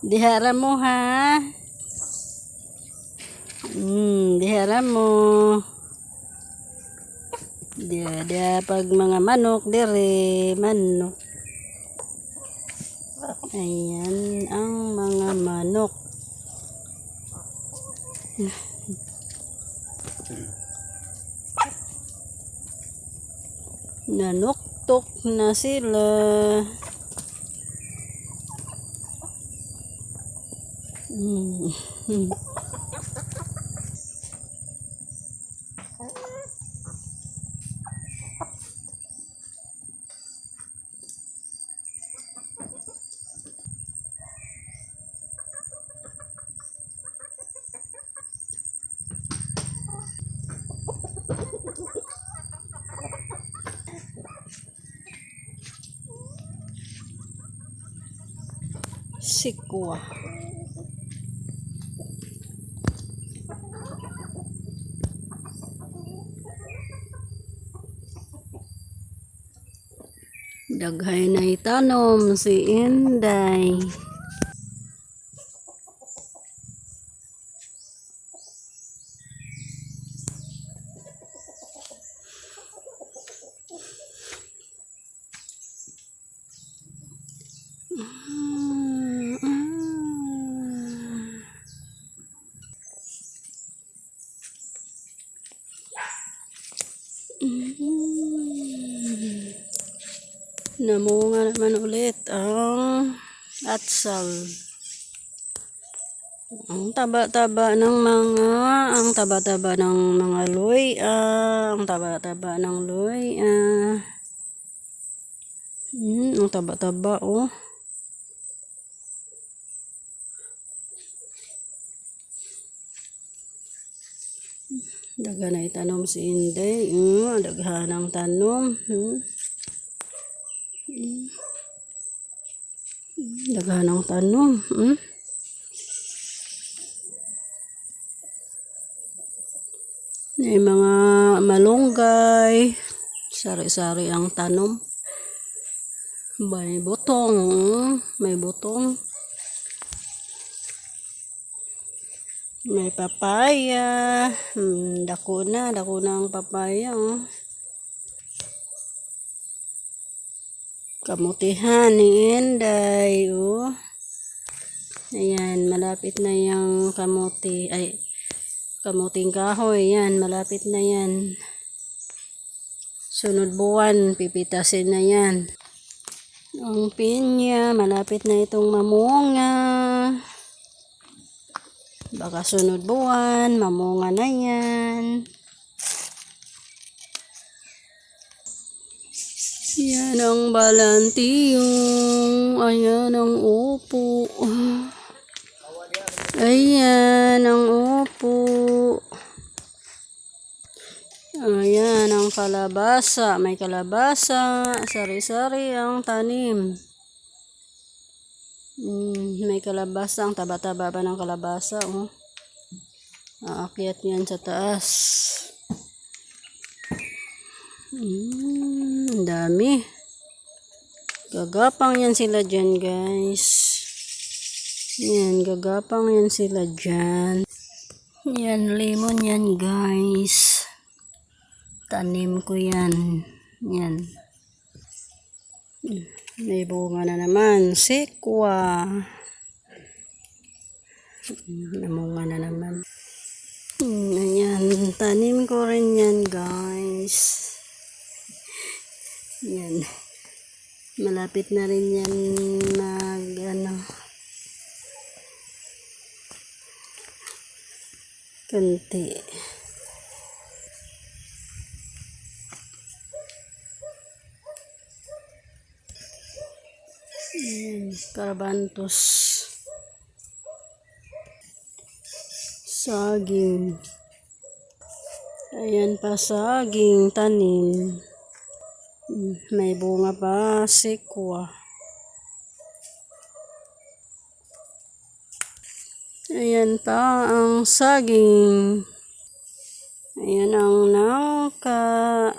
Dihara mo ha. Dihara mo. Dia pag mga manok dire, manok. Ayan ang mga manok. Nanuktok na sila. Sikwa. Daghay na itanom si Inday. Namunga naman ulit ang atsal. Ang taba-taba ng mga luya, ang taba-taba ng luya. Ang taba-taba oh. Daghan na itanom si Inday. Daghan ang tanom. Daghan ang tanom. May mga malunggay. Sari-sari ang tanom. May butong. May butong. May papaya. Dako na ang papaya. Kamutihan ni Inday. Ayan, malapit na yung kamuti. Ay, kamuting kahoy. Yan, malapit na yan. Sunod buwan, pipitasin na yan. Ang pinya, malapit na itong mamunga. Baka sunod buwan, mamunga na yan. Yan ang balantiyong. Ayan ang upo. Ayan ang upo. Ayan ang kalabasa. May kalabasa. Sari-sari ang tanim. May kalabasa. Ang taba-taba pa ng kalabasa. Aakyat yan sa taas. Ang dami. Gagapang yan sila dyan, guys. Yan, gagapang yan sila dyan. Yan, lemon yan, guys. Tanim ko yan. Yan. May bunga na naman. Sikwa. Namunga na naman. Ayan, tanim ko rin yan, guys. Yan. Malapit na rin yan kunti. Yan, karabantos. Saging. Ayan pa saging tanim. May bunga pa, sikwa. Ayan pa ang saging. Ayan ang nangka.